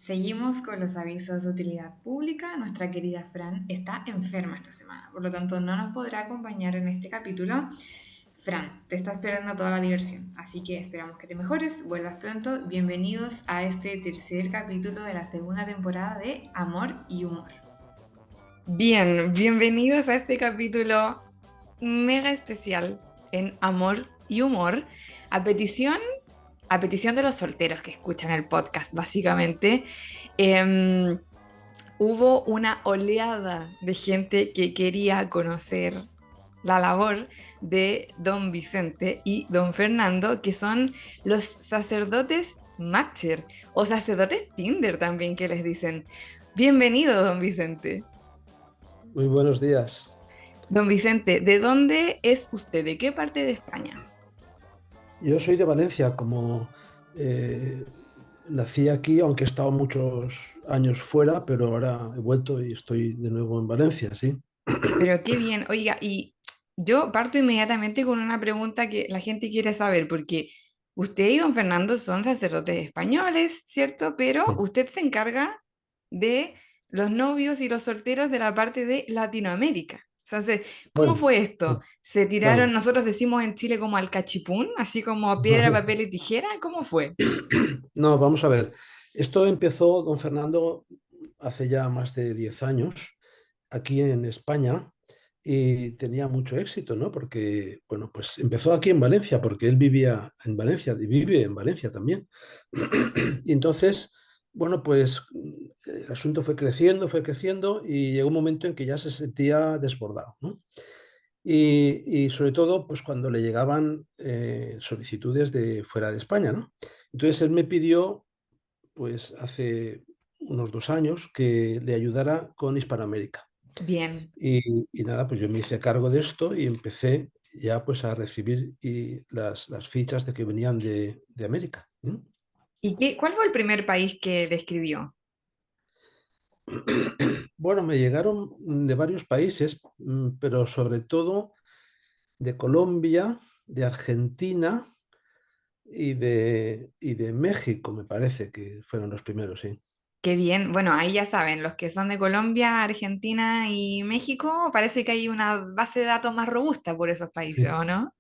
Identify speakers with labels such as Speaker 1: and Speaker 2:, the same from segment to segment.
Speaker 1: Seguimos con los avisos de utilidad pública. Nuestra querida Fran está enferma esta semana, por lo tanto no nos podrá acompañar en este capítulo. Fran, te está esperando toda la diversión, así que esperamos que te mejores, vuelvas pronto. Bienvenidos a este tercer capítulo de la segunda temporada de Amor y Humor.
Speaker 2: Bien, bienvenidos a este capítulo mega especial en Amor y Humor, a petición, a petición de los solteros que escuchan el podcast, básicamente. Em, Hubo una oleada de gente que quería conocer la labor de don Vicente y don Fernando, que son los sacerdotes Matcher o sacerdotes Tinder también que les dicen. Bienvenido, don Vicente.
Speaker 3: Muy buenos días.
Speaker 2: Don Vicente, ¿de dónde es usted? ¿De qué parte de España?
Speaker 3: Yo soy de Valencia, como eh, nací aquí, aunque he estado muchos años fuera, pero ahora he vuelto y estoy de nuevo en Valencia, sí.
Speaker 2: Pero qué bien. Oiga, y yo parto inmediatamente con una pregunta que la gente quiere saber, porque usted y don Fernando son sacerdotes españoles, ¿cierto? Pero
Speaker 3: Sí.
Speaker 2: usted se encarga de los novios y los solteros de la parte de Latinoamérica. Entonces, ¿cómo
Speaker 3: Bueno,
Speaker 2: fue esto? ¿Se tiraron,
Speaker 3: bueno.
Speaker 2: nosotros decimos en Chile como al cachipún, así como piedra, papel y tijera? ¿Cómo fue?
Speaker 3: No, vamos a ver. Esto empezó, don Fernando, hace ya más de 10 años, aquí en España, y tenía mucho éxito, ¿no? Porque, bueno, pues empezó aquí en Valencia, porque él vivía en Valencia y vive en Valencia también. Y entonces, bueno, pues el asunto fue creciendo y llegó un momento en que ya se sentía desbordado, ¿no? Y sobre todo, pues cuando le llegaban solicitudes de fuera de España, ¿no? Entonces él me pidió, pues hace unos 2 años, que le ayudara con Hispanoamérica.
Speaker 2: Bien.
Speaker 3: Y nada, pues yo me hice cargo de esto y empecé ya pues a recibir las fichas de que venían de América. ¿Mm?
Speaker 2: ¿Cuál fue el primer país que describió?
Speaker 3: Bueno, me llegaron de varios países, pero sobre todo de Colombia, de Argentina y de México, me parece que fueron los primeros, sí.
Speaker 2: Qué bien. Bueno, ahí ya saben, los que son de Colombia, Argentina y México, parece que hay una base de datos más robusta por esos países,
Speaker 3: Sí,
Speaker 2: ¿o no?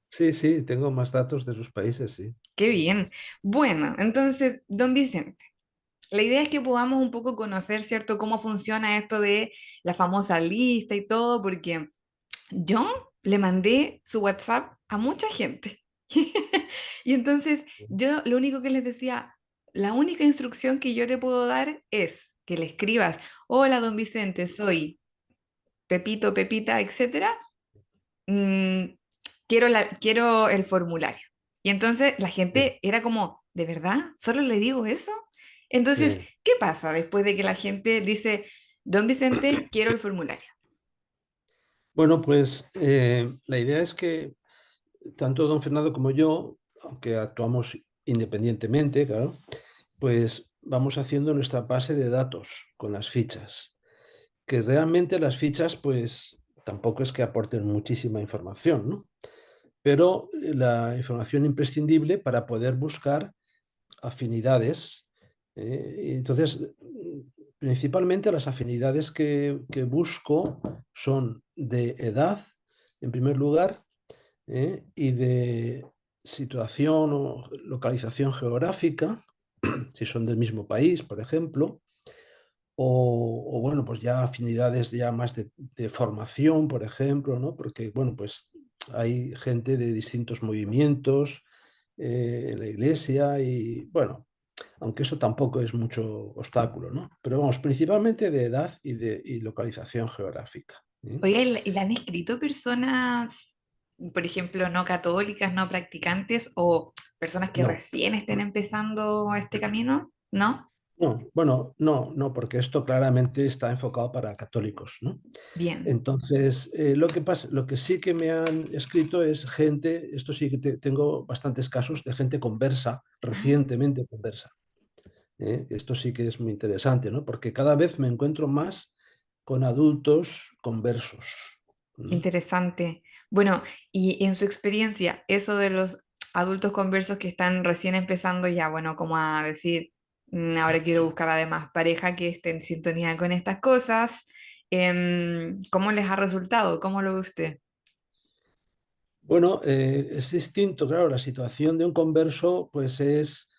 Speaker 3: sí, sí, tengo más datos de sus países, sí.
Speaker 2: Qué bien. Bueno, entonces, don Vicente, la idea es que podamos un poco conocer, ¿cierto?, cómo funciona esto de la famosa lista y todo, porque yo le mandé su WhatsApp a mucha gente. Y entonces yo lo único que les decía, la única instrucción que yo te puedo dar es que le escribas, hola, don Vicente, soy Pepito, Pepita, etcétera. mm, quiero el formulario. Y entonces la
Speaker 3: Sí,
Speaker 2: gente era como, ¿de verdad? ¿Solo le digo eso? Entonces,
Speaker 3: sí.
Speaker 2: ¿qué pasa después de que la gente dice, don Vicente, quiero el formulario?
Speaker 3: Bueno, pues la idea es que tanto don Fernando como yo, aunque actuamos independientemente, claro, pues vamos haciendo nuestra base de datos con las fichas, que realmente las fichas pues tampoco es que aporten muchísima información, ¿no? Pero la información imprescindible para poder buscar afinidades. Y entonces, principalmente las afinidades que busco son de edad, en primer lugar, y de situación o localización geográfica, si son del mismo país, por ejemplo, o, bueno, pues ya afinidades ya más de formación, por ejemplo, ¿no? Porque, bueno, pues hay gente de distintos movimientos en la iglesia y, bueno, aunque eso tampoco es mucho obstáculo, ¿no? Pero vamos, principalmente de edad y localización geográfica. ¿Eh?
Speaker 2: Oye, ¿y la han escrito personas, por ejemplo, no católicas, no practicantes o personas que
Speaker 3: No,
Speaker 2: recién estén empezando este camino? ¿No?
Speaker 3: no, bueno, no, no, porque esto claramente está enfocado para católicos, ¿no?
Speaker 2: Bien.
Speaker 3: Entonces, lo que pasa, lo que sí que me han escrito es gente, esto sí que tengo bastantes casos de gente conversa,
Speaker 2: Ah,
Speaker 3: recientemente conversa. Esto sí que es muy interesante, ¿no? Porque cada vez me encuentro más con adultos conversos. ¿Mm?
Speaker 2: interesante. Bueno, y en su experiencia, eso de los adultos conversos que están recién empezando ya, bueno, como a decir, Ahora quiero buscar además pareja que esté en sintonía con estas cosas. ¿Cómo les ha resultado? ¿Cómo lo ve usted?
Speaker 3: Bueno, es distinto, claro, la situación de un converso, pues es,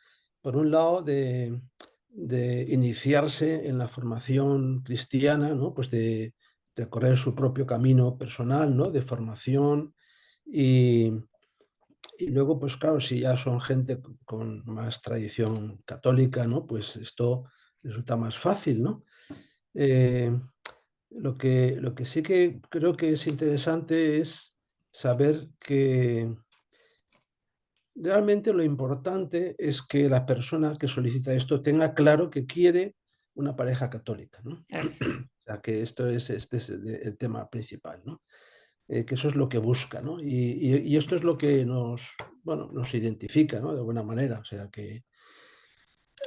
Speaker 3: por un lado, de iniciarse en la formación cristiana, ¿no? Pues de recorrer su propio camino personal, ¿no? De formación y, y luego, pues claro, si ya son gente con más tradición católica, ¿no? Pues esto resulta más fácil, ¿no? Eh, lo que sí que creo que es interesante es saber que realmente lo importante es que la persona que solicita esto tenga claro que quiere una pareja católica, ¿no?
Speaker 2: Eso.
Speaker 3: O sea, que este es el tema principal, ¿no? Que eso es lo que busca, ¿no? Y esto es lo que nos, bueno, nos identifica, ¿no? De alguna manera. O sea, que,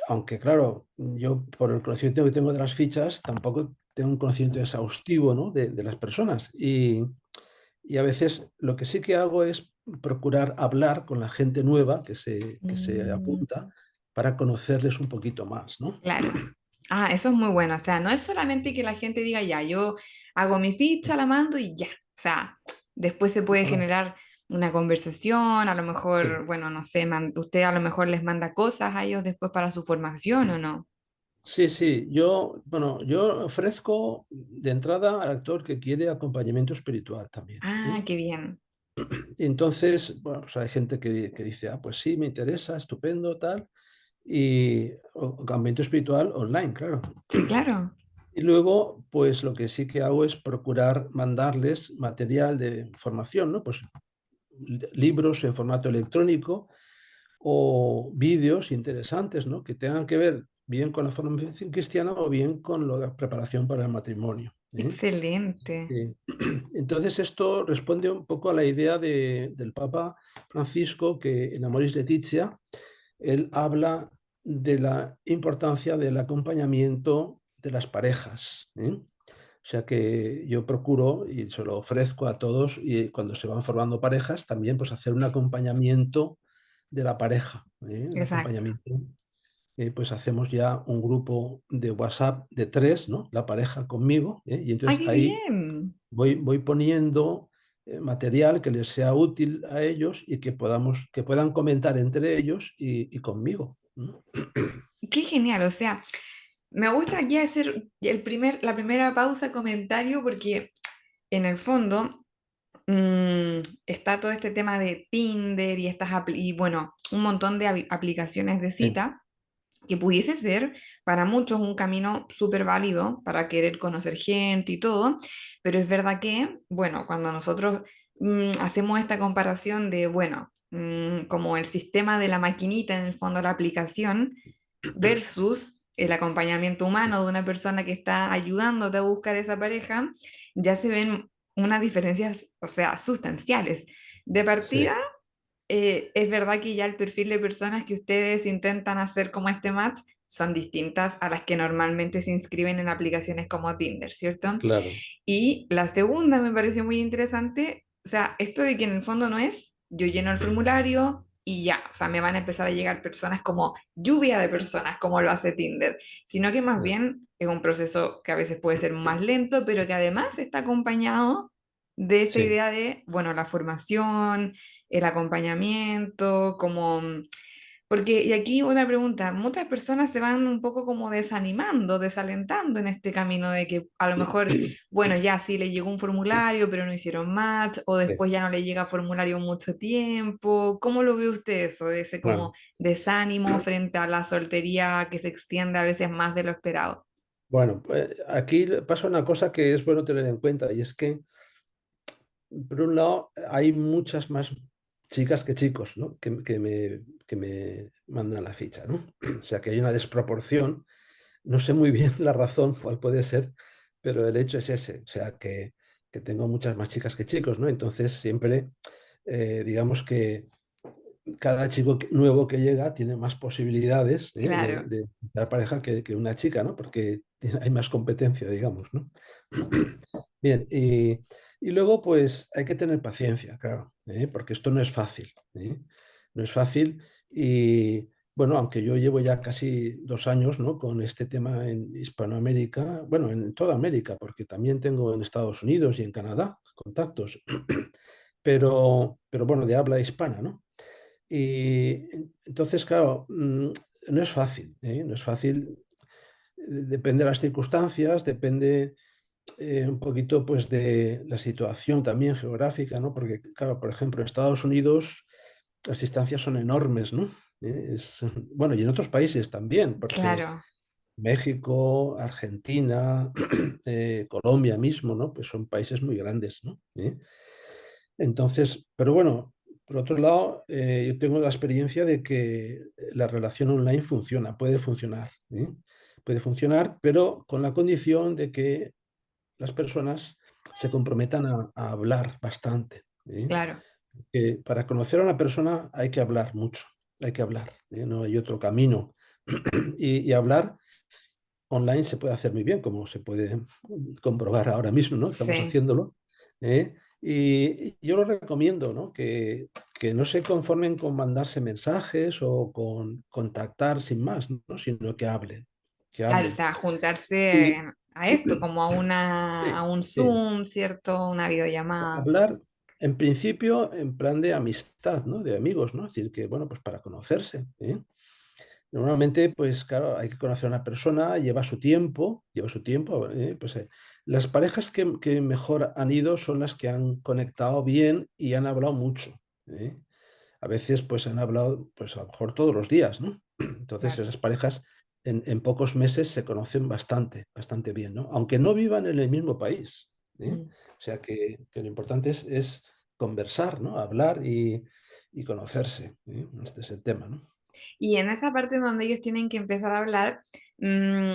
Speaker 3: aunque claro, yo por el conocimiento que tengo de las fichas, tampoco tengo un conocimiento exhaustivo, ¿no? De las personas. Y a veces lo que sí que hago es procurar hablar con la gente nueva que se
Speaker 2: Mm,
Speaker 3: apunta para conocerles un poquito más, ¿no?
Speaker 2: claro. Ah, eso es muy bueno. O sea, no es solamente que la gente diga, ya, yo hago mi ficha, la mando y ya. O sea, después se puede
Speaker 3: No,
Speaker 2: generar una conversación, a lo
Speaker 3: sí,
Speaker 2: mejor, bueno, no sé, usted a lo mejor les manda cosas a ellos después para su formación o no.
Speaker 3: sí, sí, yo, bueno, yo ofrezco de entrada al actor que quiere acompañamiento espiritual también,
Speaker 2: Ah,
Speaker 3: ¿eh?
Speaker 2: qué bien.
Speaker 3: Y entonces, bueno, pues hay gente que dice, ah, pues sí, me interesa, estupendo, tal, y acompañamiento espiritual online, claro.
Speaker 2: Sí, claro.
Speaker 3: Y luego, pues lo que sí que hago es procurar mandarles material de formación, ¿no? Pues libros en formato electrónico o vídeos interesantes, ¿no? Que tengan que ver bien con la formación cristiana o bien con la preparación para el matrimonio, ¿eh?
Speaker 2: Excelente.
Speaker 3: Sí. Entonces esto responde un poco a la idea del Papa Francisco que en Amoris Laetitia él habla de la importancia del acompañamiento de las parejas, ¿eh? O sea que yo procuro y se lo ofrezco a todos y cuando se van formando parejas también pues hacer un acompañamiento de la pareja, ¿eh? Un
Speaker 2: Exacto.
Speaker 3: acompañamiento. Pues hacemos ya un grupo de WhatsApp de tres, ¿no? La pareja conmigo, ¿eh? Y
Speaker 2: Ah,
Speaker 3: entonces
Speaker 2: qué
Speaker 3: ahí
Speaker 2: bien.
Speaker 3: voy poniendo material que les sea útil a ellos y que puedan comentar entre ellos y conmigo, ¿no?
Speaker 2: Qué genial. O sea, me gusta aquí hacer la primera pausa comentario porque en el fondo está todo este tema de Tinder y y bueno, un montón de aplicaciones de
Speaker 3: Sí,
Speaker 2: cita que pudiese ser para muchos un camino súper válido para querer conocer gente y todo, pero es verdad que, bueno, cuando nosotros hacemos esta comparación de, bueno, como el sistema de la maquinita, en el fondo la aplicación, versus el acompañamiento humano de una persona que está ayudándote a buscar esa pareja, ya se ven unas diferencias, o sea, sustanciales. De
Speaker 3: sí,
Speaker 2: partida, es verdad que ya el perfil de personas que ustedes intentan hacer como este match son distintas a las que normalmente se inscriben en aplicaciones como Tinder, ¿cierto?
Speaker 3: claro,
Speaker 2: Y la segunda me pareció muy interesante, o sea, esto de que en el fondo no es, yo lleno el formulario y ya, o sea, me van a empezar a llegar personas como lluvia de personas, como lo hace Tinder, sino que más
Speaker 3: ya,
Speaker 2: bien es un proceso que a veces puede ser más lento, pero que además está acompañado de esta
Speaker 3: sí.
Speaker 2: idea de, bueno, la formación, el acompañamiento, como porque, y aquí una pregunta, muchas personas se van un poco como desanimando, desalentando en este camino de que a lo mejor, bueno, ya sí le llegó un formulario, pero no hicieron match, o
Speaker 3: Sí.
Speaker 2: después ya no le llega formulario mucho tiempo. ¿Cómo lo ve usted eso, de ese como
Speaker 3: Bueno,
Speaker 2: desánimo frente a la soltería que se extiende a veces más de lo esperado?
Speaker 3: bueno, aquí pasa una cosa que es bueno tener en cuenta y es que, por un lado, hay muchas más chicas que chicos, ¿no? Que me mandan la ficha, ¿no? O sea que hay una desproporción. No sé muy bien la razón, cuál puede ser, pero el hecho es ese, o sea, que tengo muchas más chicas que chicos, ¿no? Entonces siempre, digamos que cada chico nuevo que llega tiene más posibilidades, ¿eh? de,
Speaker 2: Claro,
Speaker 3: de dar pareja que una chica, ¿no? Porque hay más competencia, digamos, ¿no? Bien, y luego pues hay que tener paciencia, claro, ¿eh? Porque esto no es fácil, ¿eh? No es fácil bueno, aunque yo llevo ya casi 2 años, ¿no?, con este tema en Hispanoamérica, bueno, en toda América, porque también tengo en Estados Unidos y en Canadá contactos, pero bueno, de habla hispana, ¿no? Y entonces, claro, no es fácil, ¿eh? No es fácil, depende de las circunstancias, depende un poquito pues de la situación también geográfica, ¿no? Porque, claro, por ejemplo, en Estados Unidos las distancias son enormes, ¿no? Bueno, y en otros países también, porque
Speaker 2: Claro,
Speaker 3: México, Argentina, Colombia mismo, ¿no? Pues son países muy grandes, ¿no? Entonces, pero bueno, por otro lado, yo tengo la experiencia de que la relación online funciona, puede funcionar, ¿eh? Puede funcionar, pero con la condición de que las personas se comprometan a hablar bastante, ¿eh?
Speaker 2: claro,
Speaker 3: Que para conocer a una persona hay que hablar mucho, hay que hablar, ¿eh? No hay otro camino. Y hablar online se puede hacer muy bien, como se puede comprobar ahora mismo, ¿no? Estamos
Speaker 2: sí.
Speaker 3: haciéndolo, ¿eh? Y yo lo recomiendo, ¿no? Que no se conformen con mandarse mensajes o con contactar sin más, ¿no? Sino que hablen, que
Speaker 2: Claro, o
Speaker 3: hablen.
Speaker 2: sea, juntarse
Speaker 3: Y
Speaker 2: a esto, como a
Speaker 3: sí,
Speaker 2: un
Speaker 3: sí.
Speaker 2: Zoom, ¿cierto? Una videollamada.
Speaker 3: Hablar, en principio, en plan de amistad, ¿no? De amigos, ¿no? Es decir, que, bueno, pues para conocerse, ¿eh? Normalmente, pues claro, hay que conocer a una persona, lleva su tiempo, pues, las parejas que mejor han ido son las que han conectado bien y han hablado mucho, ¿eh? A veces, pues, han hablado, pues, a lo mejor todos los días, ¿no? Entonces,
Speaker 2: Claro.
Speaker 3: esas parejas en pocos meses se conocen bastante, bastante bien, ¿no? Aunque no vivan en el mismo país, ¿eh?
Speaker 2: Mm.
Speaker 3: O sea, que lo importante es conversar, ¿no? Hablar y conocerse, ¿eh? Este es el tema, ¿no?
Speaker 2: Y en esa parte donde ellos tienen que empezar a hablar, mm,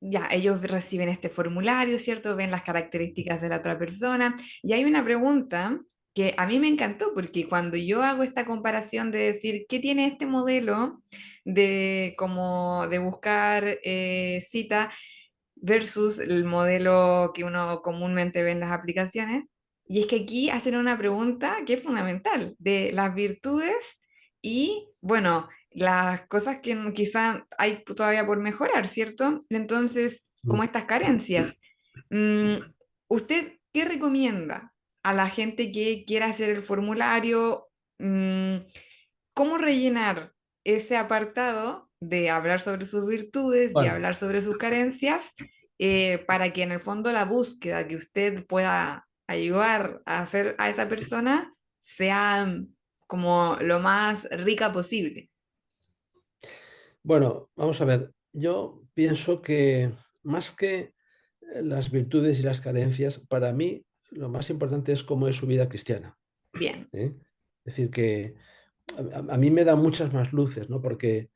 Speaker 2: ya, ellos reciben este formulario, ¿cierto? Ven las características de la otra persona. Y hay una pregunta que a mí me encantó, porque cuando yo hago esta comparación de decir, ¿qué tiene este modelo de, como, de buscar cita versus el modelo que uno comúnmente ve en las aplicaciones? Y es que aquí hacen una pregunta que es fundamental, de las virtudes y, bueno, las cosas que quizá hay todavía por mejorar, ¿cierto? Entonces, como
Speaker 3: Mm.
Speaker 2: estas carencias, mm, ¿usted qué recomienda a la gente que quiera hacer el formulario? Mm, ¿Cómo rellenar ese apartado de hablar sobre sus virtudes, de
Speaker 3: Bueno,
Speaker 2: hablar sobre sus carencias, para que en el fondo la búsqueda que usted pueda ayudar a hacer a esa persona sea como lo más rica posible?
Speaker 3: bueno, vamos a ver, yo pienso que más que las virtudes y las carencias, para mí lo más importante es cómo es su vida cristiana,
Speaker 2: Bien,
Speaker 3: ¿eh? Es decir, que a mí me da muchas más luces, ¿no? Porque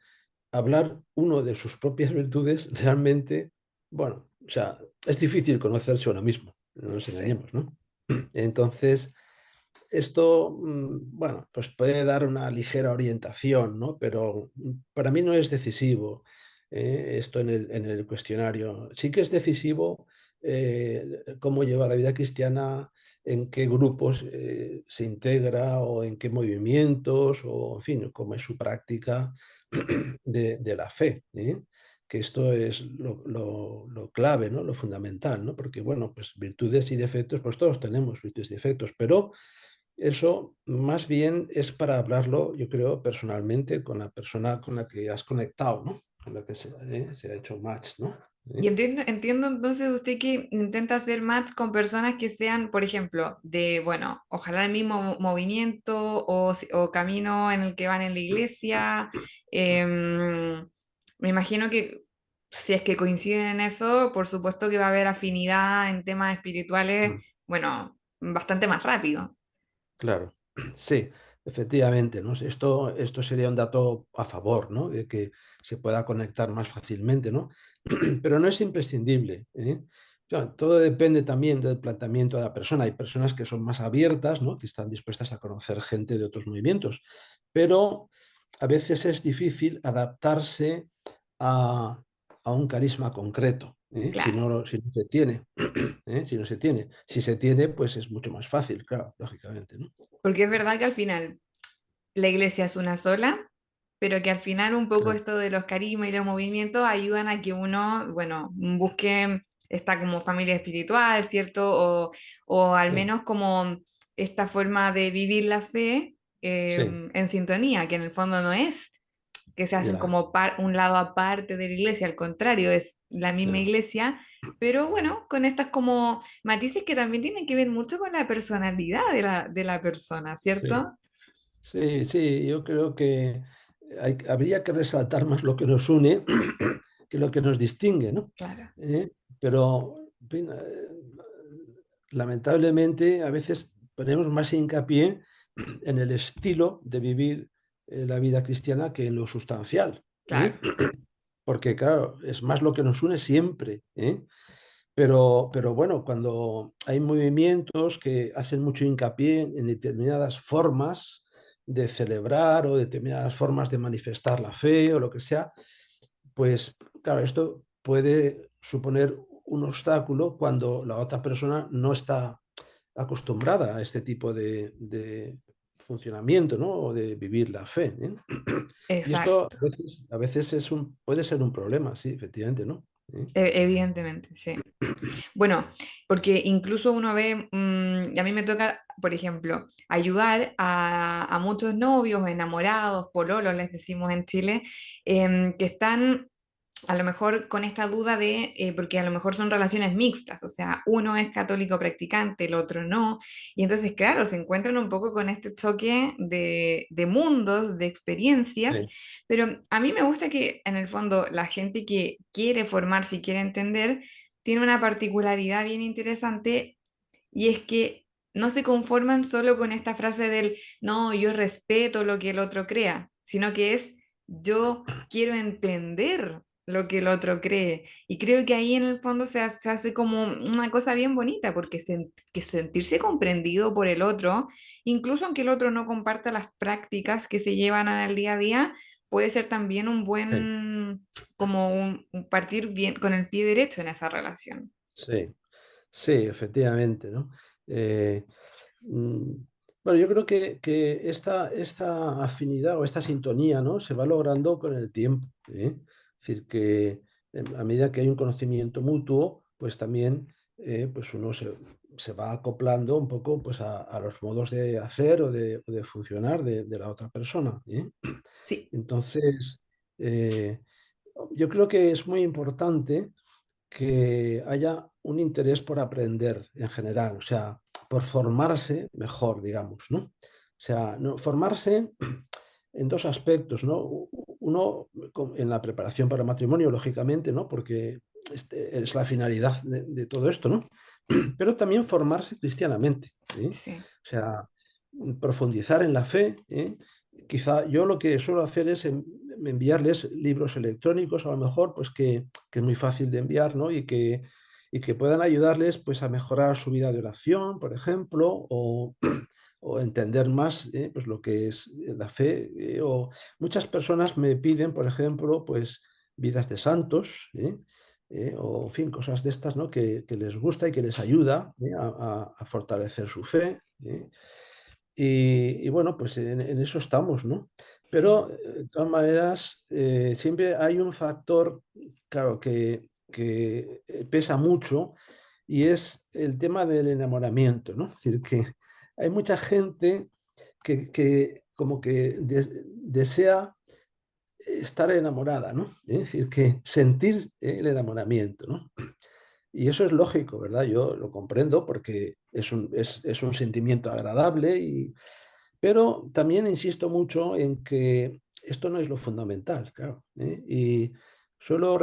Speaker 3: hablar uno de sus propias virtudes realmente, bueno, o sea, es difícil conocerse a uno mismo, no nos
Speaker 2: sí,
Speaker 3: engañemos, ¿no? Entonces, esto, bueno, pues puede dar una ligera orientación, ¿no? Pero para mí no es decisivo, esto en el cuestionario. Sí que es decisivo cómo lleva la vida cristiana, en qué grupos se integra o en qué movimientos, o en fin, cómo es su práctica de la fe, ¿eh? Que esto es lo clave, ¿no? Lo fundamental, ¿no? Porque, bueno, pues virtudes y defectos, pues todos tenemos virtudes y defectos, pero eso más bien es para hablarlo, yo creo, personalmente con la persona con la que has conectado, ¿no? Con la que se ha hecho match, ¿no?
Speaker 2: y
Speaker 3: ¿Eh?
Speaker 2: entiendo entonces usted que intenta hacer match con personas que sean, por ejemplo, de, bueno, ojalá el mismo movimiento o, o camino en el que van en la iglesia. Me imagino que si es que coinciden en eso, por supuesto que va a haber afinidad en temas espirituales,
Speaker 3: Mm.
Speaker 2: bueno, bastante más rápido.
Speaker 3: Claro, sí, efectivamente, ¿no? Esto sería un dato a favor, ¿no? De que se pueda conectar más fácilmente, ¿no? Pero no es imprescindible, ¿eh? Claro, todo depende también del planteamiento de la persona. Hay personas que son más abiertas, ¿no? Que están dispuestas a conocer gente de otros movimientos, pero a veces es difícil adaptarse a, a un carisma concreto, ¿eh? Si
Speaker 2: Claro,
Speaker 3: no, si no se tiene, ¿eh? Si no se tiene. Si se tiene, pues es mucho más fácil, claro, lógicamente, ¿no?
Speaker 2: porque es verdad que al final la iglesia es una sola, pero que al final un poco
Speaker 3: claro,
Speaker 2: esto de los carismas y los movimientos ayudan a que uno, bueno, busque esta como familia espiritual, ¿cierto? O al
Speaker 3: sí,
Speaker 2: menos como esta forma de vivir la fe
Speaker 3: sí,
Speaker 2: en sintonía, que en el fondo no es que se hacen
Speaker 3: ya,
Speaker 2: como un lado aparte de la iglesia, al contrario, es la misma
Speaker 3: ya,
Speaker 2: iglesia, pero bueno, con estas como matices que también tienen que ver mucho con la personalidad de la persona,
Speaker 3: sí.
Speaker 2: ¿cierto?
Speaker 3: Sí, sí, yo creo que habría que resaltar más lo que nos une que lo que nos distingue, ¿no?
Speaker 2: Claro,
Speaker 3: ¿Eh? Pero, en fin, lamentablemente, a veces ponemos más hincapié en el estilo de vivir la vida cristiana que en lo sustancial, ¿eh?
Speaker 2: claro,
Speaker 3: Porque, claro, es más lo que nos une siempre, ¿eh? Pero bueno, cuando hay movimientos que hacen mucho hincapié en determinadas formas de celebrar o determinadas formas de manifestar la fe o lo que sea, pues claro, esto puede suponer un obstáculo cuando la otra persona no está acostumbrada a este tipo de funcionamiento, ¿no? O de vivir la fe, ¿eh? Y esto
Speaker 2: exacto.
Speaker 3: a veces puede ser un problema, sí, efectivamente, ¿no? ¿Eh?
Speaker 2: Evidentemente, sí. Bueno, porque incluso uno ve, a mí me toca, por ejemplo, ayudar a muchos novios, enamorados, pololos, les decimos en Chile, que están a lo mejor con esta duda de, porque a lo mejor son relaciones mixtas, o sea, uno es católico practicante, el otro no, y entonces, claro, se encuentran un poco con este choque de mundos, de experiencias,
Speaker 3: Sí,
Speaker 2: pero a mí me gusta que en el fondo la gente que quiere formarse y quiere entender, tiene una particularidad bien interesante y es que no se conforman solo con esta frase del, no, yo respeto lo que el otro crea, sino que es, yo quiero entender lo que el otro cree. Y creo que ahí en el fondo se hace como una cosa bien bonita, porque que sentirse comprendido por el otro, incluso aunque el otro no comparta las prácticas que se llevan en el día a día, puede ser también un
Speaker 3: sí.
Speaker 2: buen, como un partir bien con el pie derecho en esa relación.
Speaker 3: Sí, sí, efectivamente, ¿no? Eh, mm, bueno, yo creo que esta afinidad o esta sintonía, ¿no? Se va logrando con el tiempo, ¿eh? Es decir, que a medida que hay un conocimiento mutuo, pues también pues uno se va acoplando un poco pues a los modos de hacer o de funcionar de la otra persona, ¿eh?
Speaker 2: Sí,
Speaker 3: Entonces, eh, yo creo que es muy importante que haya un interés por aprender en general, o sea, por formarse mejor, digamos, ¿no? O sea, formarse en dos aspectos, ¿no? Uno, en la preparación para el matrimonio, lógicamente, ¿no? Porque es la finalidad de todo esto, ¿no? Pero también formarse cristianamente, ¿eh?
Speaker 2: sí.
Speaker 3: O sea, profundizar en la fe, ¿eh? Quizá yo lo que suelo hacer es enviarles libros electrónicos, a lo mejor, pues que es muy fácil de enviar, ¿no? Y que puedan ayudarles pues, a mejorar su vida de oración, por ejemplo, o entender más pues, lo que es la fe. O muchas personas me piden, por ejemplo, pues vidas de santos, o en fin, cosas de estas, ¿no? Que les gusta y que les ayuda a fortalecer su fe. Y bueno, pues en eso estamos, ¿no?
Speaker 2: Sí.
Speaker 3: Pero de todas maneras, siempre hay un factor, claro, que pesa mucho y es el tema del enamoramiento, ¿no? Es decir, que hay mucha gente que como que desea estar enamorada, ¿no? Es decir, que sentir el enamoramiento, ¿no? Y eso es lógico, ¿verdad? Yo lo comprendo porque es un sentimiento agradable, pero también insisto mucho en que esto no es lo fundamental, claro, ¿eh? Y suelo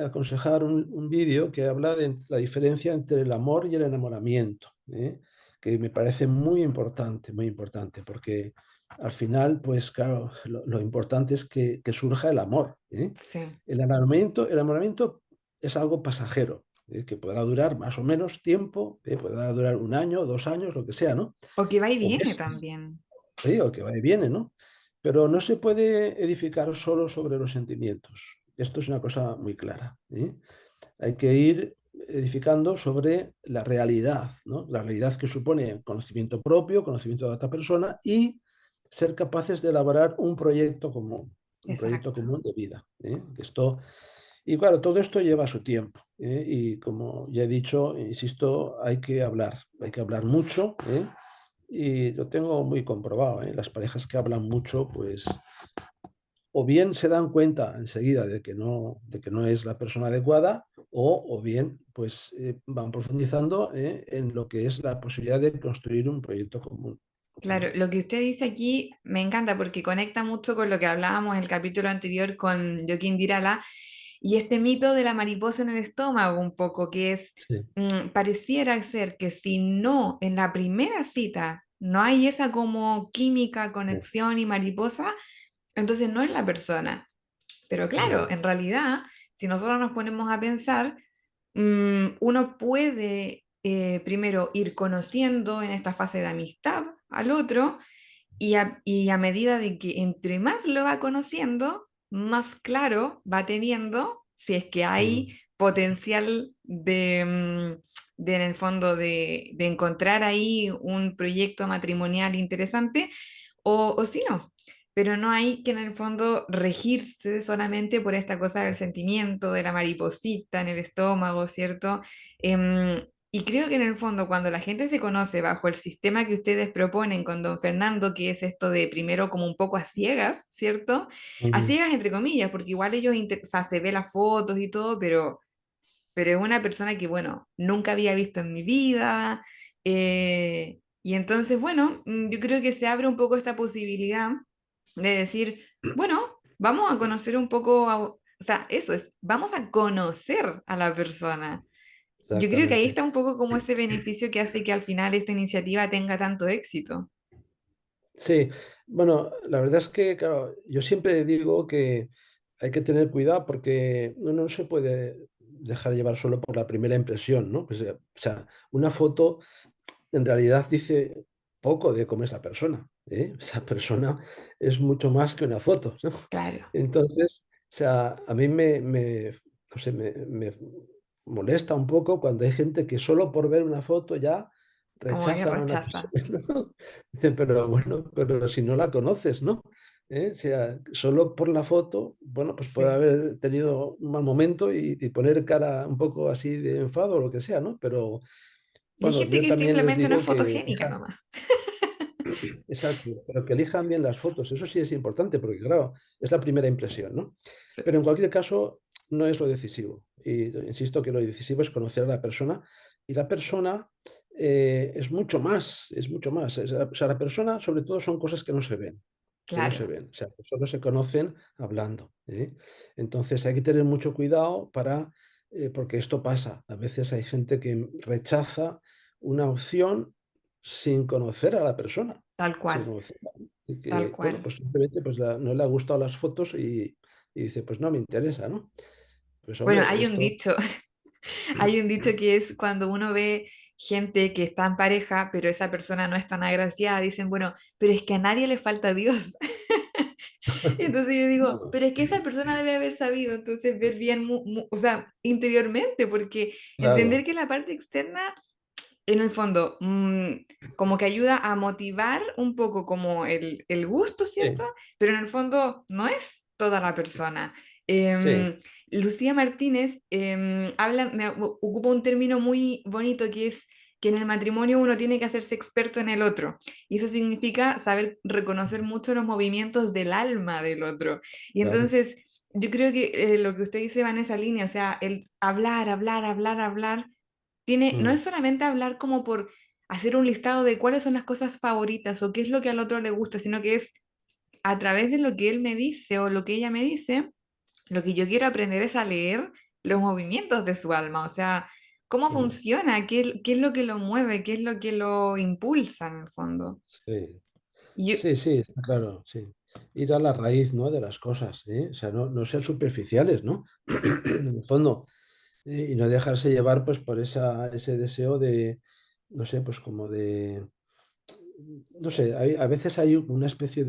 Speaker 3: aconsejar un vídeo que habla de la diferencia entre el amor y el enamoramiento, ¿eh? Que me parece muy importante, porque al final, pues claro, lo importante es que surja el amor, ¿eh?
Speaker 2: Sí.
Speaker 3: El enamoramiento es algo pasajero, que podrá durar más o menos tiempo, podrá durar un año, 2 años, lo que sea, ¿no?
Speaker 2: O que va y
Speaker 3: O
Speaker 2: viene
Speaker 3: meses,
Speaker 2: también.
Speaker 3: sí, o que va y viene, ¿no? Pero no se puede edificar solo sobre los sentimientos. Esto es una cosa muy clara, ¿eh? Hay que ir edificando sobre la realidad, ¿no? La realidad que supone conocimiento propio, conocimiento de otra persona y ser capaces de elaborar un proyecto
Speaker 2: Exacto.
Speaker 3: común de vida. Esto, y claro, todo esto lleva su tiempo. Y como ya he dicho, insisto, hay que hablar mucho. Y lo tengo muy comprobado. Las parejas que hablan mucho, pues o bien se dan cuenta enseguida de que no es la persona adecuada, o bien pues van profundizando en lo que es la posibilidad de construir un proyecto común.
Speaker 2: Claro, lo que usted dice aquí me encanta porque conecta mucho con lo que hablábamos en el capítulo anterior con Joaquín Dirala y este mito de la mariposa en el estómago un poco, que es,
Speaker 3: Sí,
Speaker 2: pareciera ser que si no en la primera cita no hay esa como química,
Speaker 3: sí,
Speaker 2: conexión y mariposa, entonces no es la persona. Pero claro,
Speaker 3: ya,
Speaker 2: en realidad, si nosotros nos ponemos a pensar, uno puede primero ir conociendo en esta fase de amistad al otro y a medida de que entre más lo va conociendo, más claro va teniendo si es que
Speaker 3: mm,
Speaker 2: hay potencial de en el fondo, de encontrar ahí un proyecto matrimonial interesante o si no. Pero no hay que en el fondo regirse solamente por esta cosa del sentimiento, de la mariposita en el estómago, ¿cierto? Y creo que en el fondo, cuando la gente se conoce bajo el sistema que ustedes proponen con don Fernando, que es esto de primero como un poco a ciegas, ¿cierto? A
Speaker 3: mm,
Speaker 2: ciegas entre comillas, porque igual ellos, o sea, se ve las fotos y todo, pero es una persona que, bueno, nunca había visto en mi vida. Y entonces, bueno, yo creo que se abre un poco esta posibilidad de decir, bueno, vamos a conocer un poco, o sea, eso es, vamos a conocer a la persona. Yo creo que ahí
Speaker 3: exactamente.
Speaker 2: está un poco como ese beneficio que hace que al final esta iniciativa tenga tanto éxito.
Speaker 3: Sí, bueno, la verdad es que, claro, yo siempre digo que hay que tener cuidado porque uno no se puede dejar llevar solo por la primera impresión, ¿no? Pues, o sea, una foto en realidad dice poco de cómo es la persona, ¿eh? Esa persona es mucho más que una foto, ¿no?
Speaker 2: Claro,
Speaker 3: Entonces, o sea, a mí no sé, me molesta un poco cuando hay gente que solo por ver una foto ya
Speaker 2: como que
Speaker 3: rechazan a una
Speaker 2: rechaza.
Speaker 3: persona, ¿no? Dicen, pero bueno, pero si no la conoces, ¿no? O sea, solo por la foto, bueno, pues puede
Speaker 2: Sí.
Speaker 3: haber tenido un mal momento y poner cara un poco así de enfado o lo que sea, ¿no? Pero
Speaker 2: Y hay
Speaker 3: bueno,
Speaker 2: gente
Speaker 3: yo
Speaker 2: que
Speaker 3: también les
Speaker 2: simplemente no es
Speaker 3: digo que
Speaker 2: fotogénica nomás.
Speaker 3: exacto, pero que elijan bien las fotos. Eso sí es importante porque, claro, es la primera impresión, ¿no?
Speaker 2: Sí,
Speaker 3: Pero en cualquier caso, no es lo decisivo. Y insisto que lo decisivo es conocer a la persona. Y la persona es mucho más, es mucho más. O sea, la persona, sobre todo, son cosas que no se ven, que no se
Speaker 2: claro,
Speaker 3: ven. O sea, que solo se conocen hablando. Entonces hay que tener mucho cuidado porque esto pasa. A veces hay gente que rechaza una opción sin conocer a la persona,
Speaker 2: tal
Speaker 3: sin
Speaker 2: cual,
Speaker 3: conocerla, ¿no? Y
Speaker 2: tal
Speaker 3: que, bueno,
Speaker 2: cual.
Speaker 3: pues simplemente pues, no le ha gustado las fotos y dice, pues no me interesa, ¿no? Pues
Speaker 2: Bueno,
Speaker 3: hombre,
Speaker 2: hay un
Speaker 3: esto,
Speaker 2: dicho, hay un dicho que es cuando uno ve gente que está en pareja, pero esa persona no es tan agraciada, dicen, bueno, pero es que a nadie le falta Dios. Entonces yo digo,
Speaker 3: no,
Speaker 2: pero es que esa persona debe haber sabido, entonces ver bien, o sea, interiormente, porque entender
Speaker 3: claro,
Speaker 2: que la parte externa, en el fondo, como que ayuda a motivar un poco como el gusto, ¿cierto?
Speaker 3: sí,
Speaker 2: Pero en el fondo no es toda la persona.
Speaker 3: sí,
Speaker 2: Lucía Martínez ocupa un término muy bonito que es que en el matrimonio uno tiene que hacerse experto en el otro. Y eso significa saber reconocer mucho los movimientos del alma del otro. Y
Speaker 3: claro.
Speaker 2: entonces, yo creo que lo que usted dice va en esa línea, o sea, el hablar, hablar, hablar, hablar, no
Speaker 3: Mm,
Speaker 2: es solamente hablar como por hacer un listado de cuáles son las cosas favoritas o qué es lo que al otro le gusta, sino que es a través de lo que él me dice o lo que ella me dice, lo que yo quiero aprender es a leer los movimientos de su alma, o sea, cómo
Speaker 3: mm,
Speaker 2: funciona, qué es lo que lo mueve, qué es lo que lo impulsa en el fondo.
Speaker 3: sí,
Speaker 2: Y yo,
Speaker 3: sí, sí, está claro, sí. Ir a la raíz, ¿no? De las cosas, ¿eh? O sea, no ser superficiales, ¿no?
Speaker 2: sí,
Speaker 3: En el fondo, y no dejarse llevar, pues, por ese deseo de, no sé, pues como de, no sé, a veces hay una especie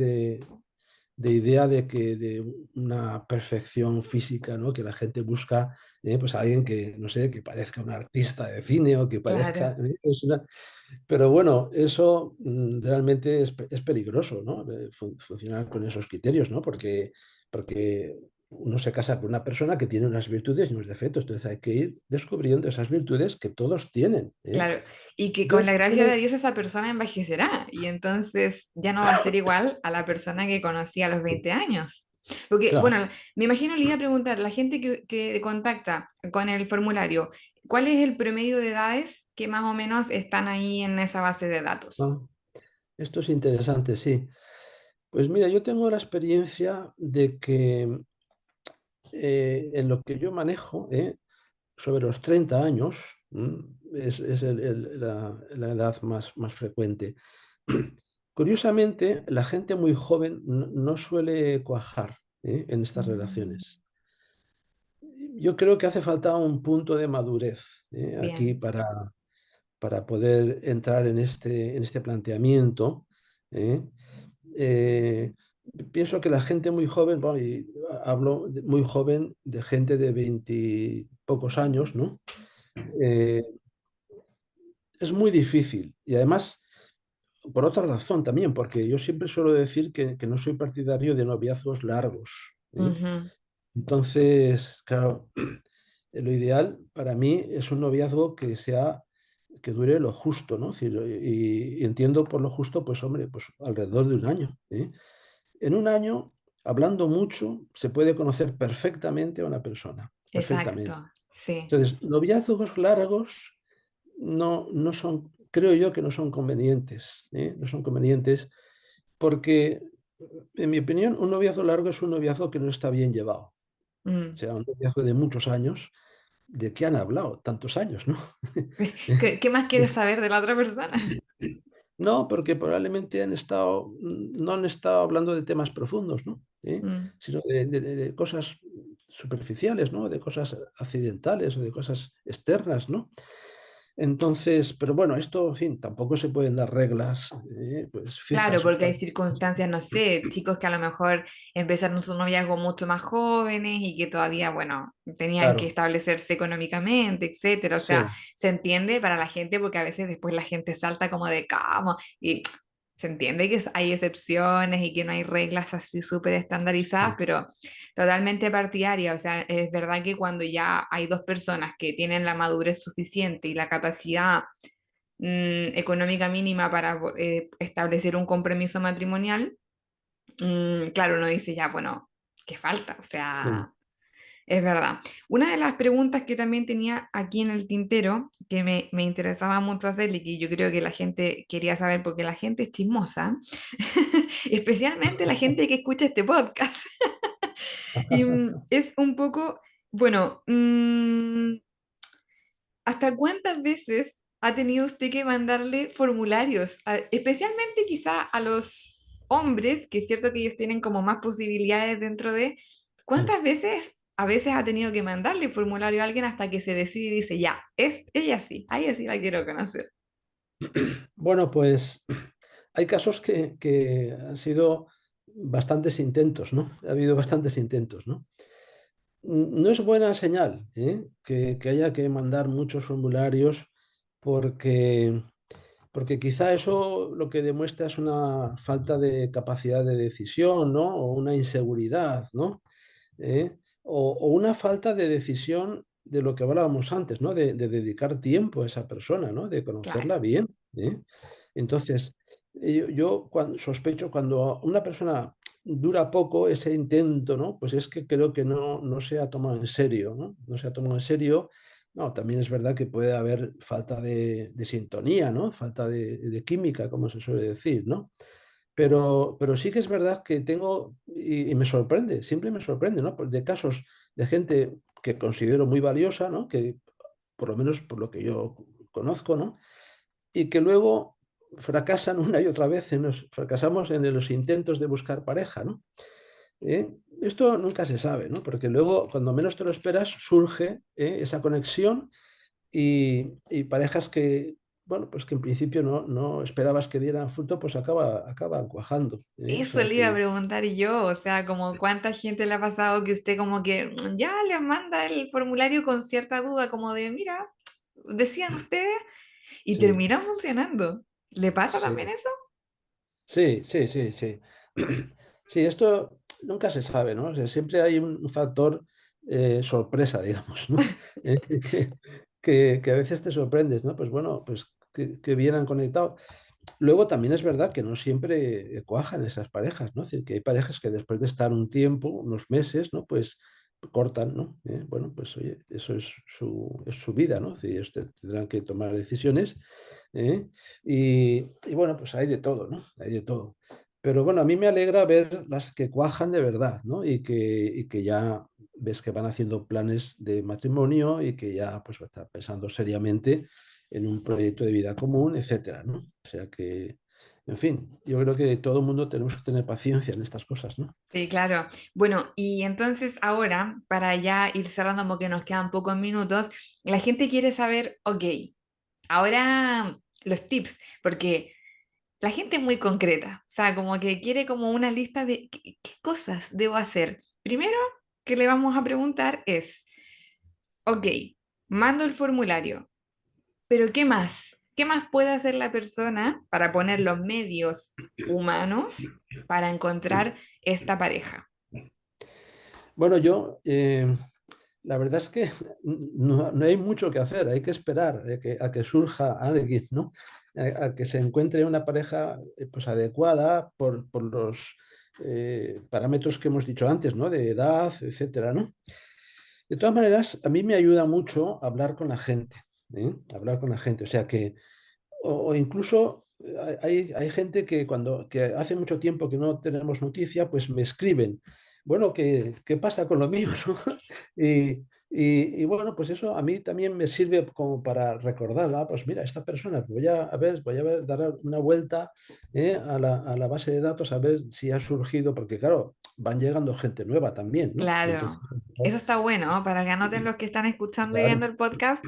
Speaker 3: de idea de que de una perfección física, ¿no? Que la gente busca, pues alguien que, no sé, que parezca un artista de cine o que parezca...
Speaker 2: Claro.
Speaker 3: Pero bueno, eso realmente es peligroso, ¿no? Funcionar con esos criterios, ¿no? Porque uno se casa con una persona que tiene unas virtudes y unos defectos, entonces hay que ir descubriendo esas virtudes que todos tienen, ¿eh?
Speaker 2: Claro, y que con la
Speaker 3: Entonces,
Speaker 2: gracia de
Speaker 3: uno,
Speaker 2: Dios esa persona envejecerá y entonces ya no va a ser igual a la persona que conocí a los 20 años. Porque,
Speaker 3: claro,
Speaker 2: bueno, me imagino le iba a preguntar, la gente que contacta con el formulario, ¿cuál es el promedio de edades que más o menos están ahí en esa base de datos?
Speaker 3: ¿no? Esto es interesante, sí. Pues mira, yo tengo la experiencia de que en lo que yo manejo, sobre los 30 años, es la edad más frecuente. Curiosamente, la gente muy joven no suele cuajar, en estas
Speaker 2: Mm,
Speaker 3: relaciones. Yo creo que hace falta un punto de madurez, aquí
Speaker 2: bien,
Speaker 3: para poder entrar en este planteamiento. ¿eh? Eh, Pienso que la gente muy joven, bueno, y hablo muy joven de gente de 20 pocos años, ¿no? Eh, es muy difícil. Y además, por otra razón también, porque yo siempre suelo decir que no soy partidario de noviazgos largos.
Speaker 2: ujú,
Speaker 3: Entonces, claro, lo ideal para mí es un noviazgo que dure lo justo, ¿no? Es decir, y entiendo por lo justo, pues hombre, pues alrededor de un año. En un año, hablando mucho, se puede conocer perfectamente a una persona, perfectamente.
Speaker 2: exacto, sí.
Speaker 3: Entonces, noviazgos largos no son, creo yo que no son convenientes, no son convenientes porque, en mi opinión, un noviazgo largo es un noviazgo que no está bien llevado. O
Speaker 2: Mm.
Speaker 3: sea, un noviazgo de muchos años, ¿de qué han hablado? Tantos años, ¿no?
Speaker 2: ¿Qué más quieres saber de la otra persona?
Speaker 3: No, porque probablemente no han estado hablando de temas profundos, ¿no?
Speaker 2: Mm.
Speaker 3: Sino de cosas superficiales, ¿no? De cosas accidentales o de cosas externas, ¿no? Entonces, pero bueno, esto, en fin, tampoco se pueden dar reglas, pues
Speaker 2: Claro,
Speaker 3: fijas.
Speaker 2: porque hay circunstancias, no sé, chicos que a lo mejor empezaron su noviazgo mucho más jóvenes y que todavía, bueno, tenían que
Speaker 3: Claro,
Speaker 2: establecerse económicamente, etcétera. O sea,
Speaker 3: sí,
Speaker 2: se entiende para la gente porque a veces después la gente salta como de cama y se entiende que hay excepciones y que no hay reglas así súper estandarizadas, pero totalmente partidaria. O sea, es verdad que cuando ya hay dos personas que tienen la madurez suficiente y la capacidad económica mínima para establecer un compromiso matrimonial, claro, uno dice ya, bueno, ¿qué falta? O
Speaker 3: sí.
Speaker 2: sea, es verdad. Una de las preguntas que también tenía aquí en el tintero, que me interesaba mucho hacerle y que yo creo que la gente quería saber, porque la gente es chismosa, especialmente la gente que escucha este podcast, y es un poco, bueno, ¿hasta cuántas veces ha tenido usted que mandarle formularios? Especialmente quizá a los hombres, que es cierto que ellos tienen como más posibilidades dentro de... ¿Cuántas veces a veces ha tenido que mandarle formulario a alguien hasta que se decide y dice, ya, es ella sí, a ella sí la quiero conocer?
Speaker 3: Bueno, pues hay casos que han sido bastantes intentos, ¿no? Ha habido bastantes intentos, ¿no? No es buena señal, que haya que mandar muchos formularios porque, porque quizá eso lo que demuestra es una falta de capacidad de decisión, ¿no? O una inseguridad, ¿no? O una falta de decisión de lo que hablábamos antes, ¿no? De dedicar tiempo a esa persona, ¿no? De
Speaker 2: Claro.
Speaker 3: conocerla bien, ¿eh? Entonces, yo sospecho cuando una persona dura poco ese intento, ¿no? Pues es que creo que no se ha tomado en serio, ¿no? No se ha tomado en serio. No, también es verdad que puede haber falta de sintonía, ¿no? Falta de química, como se suele decir, ¿no? Pero sí que es verdad que tengo, y me sorprende, siempre me sorprende, ¿no? Pues de casos de gente que considero muy valiosa, ¿no? Que por lo menos por lo que yo conozco, ¿no? Y que luego fracasan una y otra vez, fracasamos en los intentos de buscar pareja, ¿no? Esto nunca se sabe, ¿no? Porque luego, cuando menos te lo esperas, surge esa conexión y parejas que bueno, pues que en principio no esperabas que dieran fruto, pues acaban cuajando, ¿eh? O
Speaker 2: Eso
Speaker 3: sea
Speaker 2: le iba a
Speaker 3: que
Speaker 2: preguntar yo, o sea, como cuánta gente le ha pasado que usted como que ya le manda el formulario con cierta duda, como de, mira, decían ustedes, y
Speaker 3: sí,
Speaker 2: terminan funcionando. ¿Le pasa también
Speaker 3: sí,
Speaker 2: eso?
Speaker 3: sí, sí, sí, sí. Sí, esto nunca se sabe, ¿no? O sea, siempre hay un factor sorpresa, digamos, ¿no? Eh, que, que a veces te sorprendes, ¿no? Pues bueno, pues que bien han conectado. Luego también es verdad que no siempre cuajan esas parejas, ¿no? Es decir, que hay parejas que después de estar un tiempo, unos meses, ¿no? Pues cortan, ¿no? Bueno, pues oye, eso es su vida, ¿no? Es decir, ellos tendrán que tomar decisiones, ¿eh? Y bueno, pues hay de todo, ¿no? Hay de todo. Pero bueno, a mí me alegra ver las que cuajan de verdad, ¿no? Y que ya ves que van haciendo planes de matrimonio y que ya pues están pensando seriamente en un proyecto de vida común, etcétera, ¿no? O sea que, en fin, yo creo que todo el mundo tenemos que tener paciencia en estas cosas, ¿no?
Speaker 2: Sí, claro. Bueno, y entonces ahora, para ya ir cerrando porque nos quedan pocos minutos, la gente quiere saber, ok, ahora los tips, porque la gente es muy concreta, o sea, como que quiere como una lista de qué cosas debo hacer. Primero que le vamos a preguntar es, ok, mando el formulario, pero ¿qué más? ¿Qué más puede hacer la persona para poner los medios humanos para encontrar esta pareja?
Speaker 3: Bueno, la verdad es que no hay mucho que hacer, hay que esperar a que surja alguien, ¿no? A que se encuentre una pareja pues, adecuada por los parámetros que hemos dicho antes, ¿no? De edad, etcétera, ¿no? De todas maneras, a mí me ayuda mucho hablar con la gente, ¿eh? Hablar con la gente, o sea que, o incluso hay gente que hace mucho tiempo que no tenemos noticia, pues me escriben, bueno, ¿qué pasa con lo mío, ¿no? Y, y bueno, pues eso a mí también me sirve como para recordar, pues mira, esta persona, voy a ver, dar una vuelta a la base de datos a ver si ha surgido, porque claro, van llegando gente nueva también, ¿no? Y
Speaker 2: Claro,
Speaker 3: entonces,
Speaker 2: eso está bueno, ¿no? Para que anoten los que están escuchando y viendo
Speaker 3: claro.
Speaker 2: el podcast,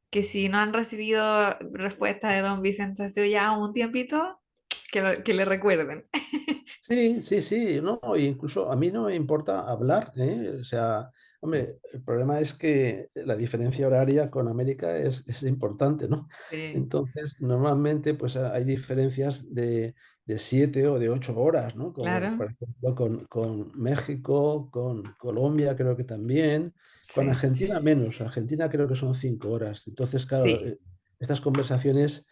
Speaker 2: que si no han recibido respuesta de don Vicente hace ya un tiempito, que le recuerden.
Speaker 3: Sí, sí, sí, no, e incluso a mí no me importa hablar, ¿eh? O sea, hombre, el problema es que la diferencia horaria con América es importante, ¿no?
Speaker 2: Sí,
Speaker 3: Entonces, normalmente, pues hay diferencias de 7 o de 8 horas, ¿no? Como
Speaker 2: claro,
Speaker 3: por ejemplo con México, con Colombia, creo que también, con
Speaker 2: sí,
Speaker 3: Argentina menos, Argentina creo que son 5 horas. Entonces, claro,
Speaker 2: sí,
Speaker 3: estas conversaciones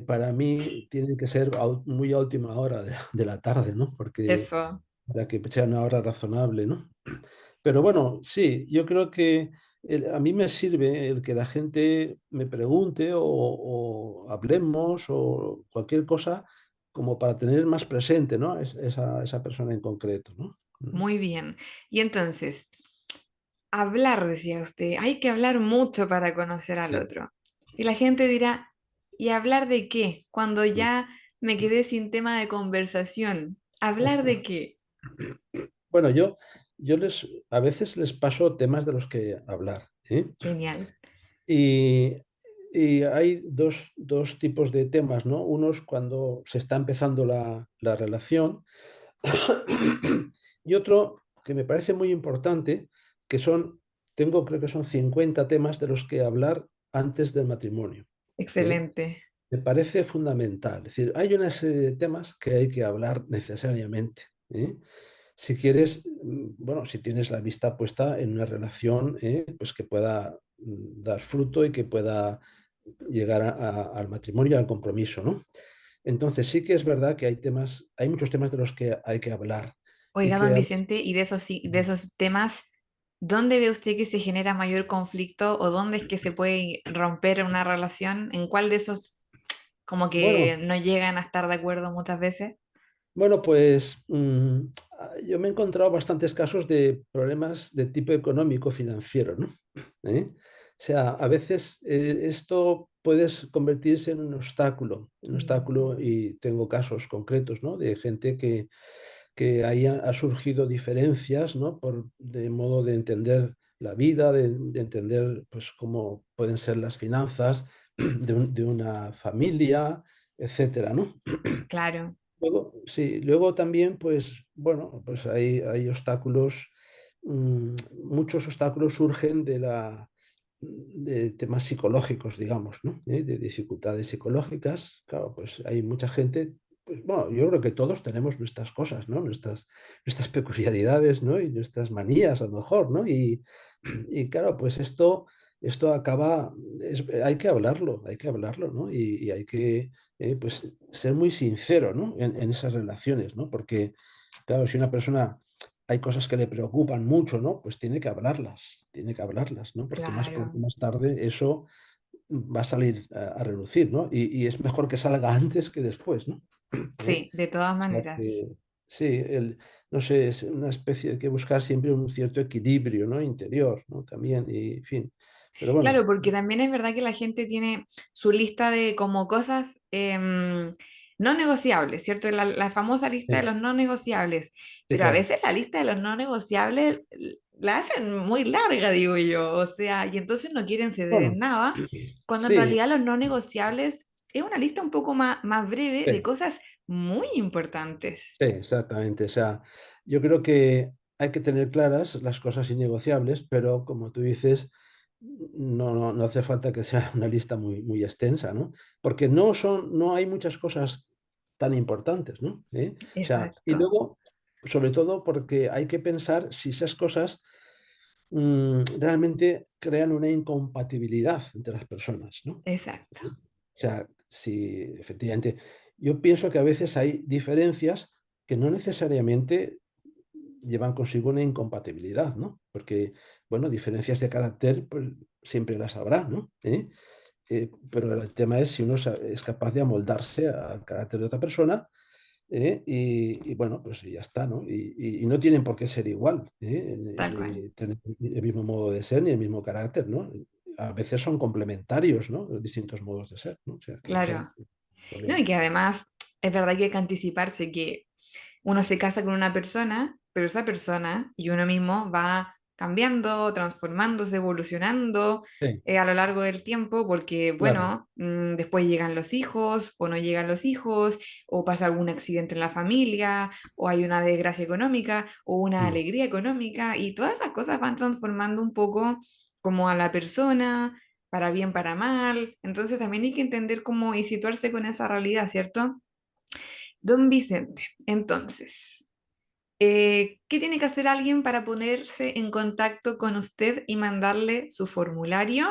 Speaker 3: para mí tienen que ser muy a última hora de la tarde, ¿no? Porque
Speaker 2: eso.
Speaker 3: para que sea una hora razonable, ¿no? Pero bueno, sí, yo creo que a mí me sirve el que la gente me pregunte o hablemos o cualquier cosa como para tener más presente, ¿no? Esa persona en concreto, ¿no?
Speaker 2: Muy bien. Y entonces, hablar, decía usted, hay que hablar mucho para conocer al
Speaker 3: Sí.
Speaker 2: otro. Y la gente dirá, ¿y hablar de qué? Cuando ya me quedé sin tema de conversación. ¿Hablar de qué?
Speaker 3: Bueno, yo a veces les paso temas de los que hablar, ¿eh?
Speaker 2: Genial.
Speaker 3: Y, y hay dos tipos de temas, ¿no? Uno es cuando se está empezando la relación y otro que me parece muy importante, que creo que son 50 temas de los que hablar antes del matrimonio, ¿eh?
Speaker 2: Excelente.
Speaker 3: Me parece fundamental. Es decir, hay una serie de temas que hay que hablar necesariamente, ¿eh? Si quieres, bueno, si tienes la vista puesta en una relación, pues que pueda dar fruto y que pueda llegar al matrimonio y al compromiso, ¿no? Entonces sí que es verdad que hay muchos temas de los que hay que hablar y
Speaker 2: Oiga, don
Speaker 3: que
Speaker 2: Vicente, y de esos, de esos temas, ¿dónde ve usted que se genera mayor conflicto o dónde es que se puede romper una relación? ¿En cuál de esos como que
Speaker 3: bueno,
Speaker 2: no llegan a estar de acuerdo muchas veces?
Speaker 3: bueno, pues yo me he encontrado bastantes casos de problemas de tipo económico financiero, ¿no? ¿Eh? O sea, a veces esto puede convertirse en un obstáculo y tengo casos concretos, ¿no? De gente que ahí ha surgido diferencias, ¿no? De modo de entender la vida, de entender pues cómo pueden ser las finanzas, de una familia, etcétera, ¿no?
Speaker 2: Claro,
Speaker 3: Luego, sí, luego también, pues bueno, pues hay obstáculos, muchos obstáculos surgen de temas psicológicos, digamos, ¿no? De dificultades psicológicas. Claro, pues hay mucha gente, pues bueno, yo creo que todos tenemos nuestras cosas, ¿no? Nuestras peculiaridades, ¿no? Y nuestras manías, a lo mejor, ¿no? Y claro, pues esto acaba, hay que hablarlo, ¿no? Y hay que pues ser muy sincero, ¿no? En esas relaciones, ¿no? Porque, claro, si una persona hay cosas que le preocupan mucho, ¿no? Pues tiene que hablarlas, ¿no? Porque más pronto
Speaker 2: claro.
Speaker 3: o más tarde eso va a salir a relucir, ¿no? Y es mejor que salga antes que después, ¿no? ¿Eh?
Speaker 2: Sí, de todas
Speaker 3: O sea
Speaker 2: maneras.
Speaker 3: que, sí, no sé, es una especie de que buscar siempre un cierto equilibrio, ¿no? Interior, ¿no? También, y en fin. Pero bueno,
Speaker 2: Claro, porque también es verdad que la gente tiene su lista de como cosas no negociables, ¿cierto? La famosa lista de
Speaker 3: sí,
Speaker 2: los no negociables,
Speaker 3: sí,
Speaker 2: pero a
Speaker 3: claro.
Speaker 2: veces la lista de los no negociables la hacen muy larga, digo yo, o sea, y entonces no quieren ceder en
Speaker 3: Bueno,
Speaker 2: nada, cuando en
Speaker 3: sí,
Speaker 2: realidad los no negociables es una lista un poco más breve de
Speaker 3: sí.
Speaker 2: cosas muy importantes.
Speaker 3: Sí, exactamente. O sea, yo creo que hay que tener claras las cosas innegociables, pero como tú dices, no hace falta que sea una lista muy extensa, ¿no? Porque no hay muchas cosas tan importantes, ¿no? O sea, y
Speaker 2: Exacto,
Speaker 3: luego, sobre todo porque hay que pensar si esas cosas realmente crean una incompatibilidad entre las personas, ¿no?
Speaker 2: exacto,
Speaker 3: O sea, si efectivamente, yo pienso que a veces hay diferencias que no necesariamente llevan consigo una incompatibilidad, ¿no? Porque, bueno, diferencias de carácter, pues siempre las habrá, ¿no? Pero el tema es si uno es capaz de amoldarse al carácter de otra persona, bueno, pues ya está, ¿no? Y no tienen por qué ser igual,
Speaker 2: tal cual.
Speaker 3: ni tener el mismo modo de ser, ni el mismo carácter, ¿no? A veces son complementarios, ¿no? Los distintos modos de ser, ¿no? O sea, que eso
Speaker 2: Claro.
Speaker 3: no hay
Speaker 2: No, y
Speaker 3: problema.
Speaker 2: que además es verdad que hay que anticiparse que uno se casa con una persona, pero esa persona y uno mismo va cambiando, transformándose, evolucionando
Speaker 3: Sí,
Speaker 2: a lo largo del tiempo, porque,
Speaker 3: claro.
Speaker 2: bueno, después llegan los hijos o no llegan los hijos, o pasa algún accidente en la familia, o hay una desgracia económica, o una
Speaker 3: Mm.
Speaker 2: alegría económica, y todas esas cosas van transformando un poco como a la persona, para bien, para mal. Entonces también hay que entender cómo y situarse con esa realidad, ¿cierto? Don Vicente, entonces, ¿qué tiene que hacer alguien para ponerse en contacto con usted y mandarle su formulario?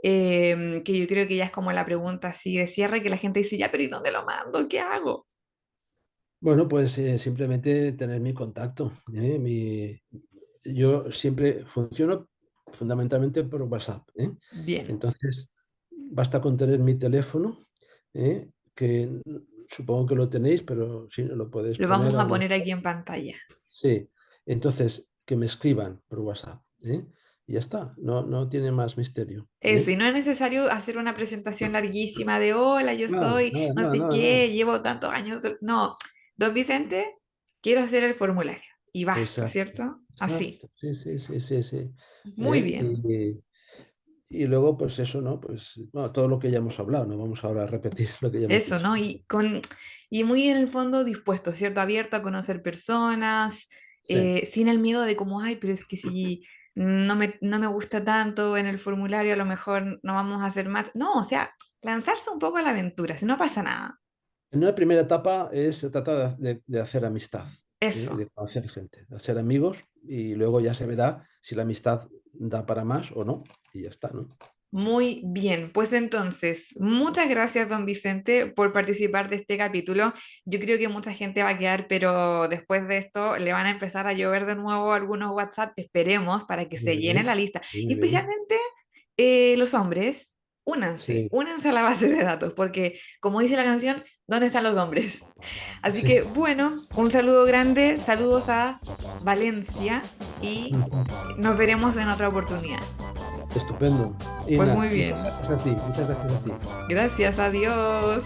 Speaker 2: Que yo creo que ya es como la pregunta así de cierre, que la gente dice, ya, pero ¿y dónde lo mando? ¿Qué hago?
Speaker 3: Bueno, pues simplemente tener mi contacto. Yo siempre funciono fundamentalmente por WhatsApp.
Speaker 2: Bien,
Speaker 3: Entonces, basta con tener mi teléfono, que supongo que lo tenéis, pero si no lo podéis
Speaker 2: lo
Speaker 3: poner
Speaker 2: vamos
Speaker 3: a
Speaker 2: a
Speaker 3: lo
Speaker 2: poner
Speaker 3: mejor.
Speaker 2: aquí en pantalla.
Speaker 3: Sí, entonces que me escriban por WhatsApp. Y ya está, no tiene más misterio.
Speaker 2: Eso, y no es necesario hacer una presentación larguísima de, hola, yo
Speaker 3: Nada,
Speaker 2: soy,
Speaker 3: nada,
Speaker 2: no
Speaker 3: nada,
Speaker 2: sé
Speaker 3: nada, nada.
Speaker 2: qué, llevo tantos años. No, don Vicente, quiero hacer el formulario. Y basta,
Speaker 3: Exacto,
Speaker 2: ¿cierto? Así.
Speaker 3: exacto. Sí, sí, sí, sí, sí.
Speaker 2: Muy bien.
Speaker 3: Y luego, pues eso, ¿no? Pues bueno, todo lo que ya hemos hablado, no vamos ahora a repetir lo que ya hemos
Speaker 2: Eso,
Speaker 3: dicho.
Speaker 2: ¿no? Y muy en el fondo dispuesto, ¿cierto? Abierto a conocer personas,
Speaker 3: Sí.
Speaker 2: sin el miedo de como, ay, pero es que si no me gusta tanto en el formulario, a lo mejor no vamos a hacer más. No, o sea, lanzarse un poco a la aventura, si no pasa nada.
Speaker 3: En una primera etapa se trata de hacer amistad,
Speaker 2: Eso.
Speaker 3: de conocer gente, de hacer amigos y luego ya se verá si la amistad da para más o no y ya está, ¿no?
Speaker 2: Muy bien, pues entonces, muchas gracias, don Vicente, por participar de este capítulo. Yo creo que mucha gente va a quedar, pero después de esto le van a empezar a llover de nuevo algunos WhatsApp, esperemos, para que se
Speaker 3: Muy
Speaker 2: llene
Speaker 3: bien,
Speaker 2: la lista. Y
Speaker 3: muy bien.
Speaker 2: especialmente los hombres, únanse,
Speaker 3: Sí,
Speaker 2: únanse a la base de datos, porque como dice la canción, ¿dónde están los hombres? Así
Speaker 3: sí.
Speaker 2: que bueno, un saludo grande, saludos a Valencia y
Speaker 3: Ujú.
Speaker 2: nos veremos en otra oportunidad.
Speaker 3: Estupendo.
Speaker 2: Pues
Speaker 3: Ina,
Speaker 2: muy
Speaker 3: muchas
Speaker 2: bien.
Speaker 3: gracias a ti, muchas gracias a ti.
Speaker 2: Gracias, adiós.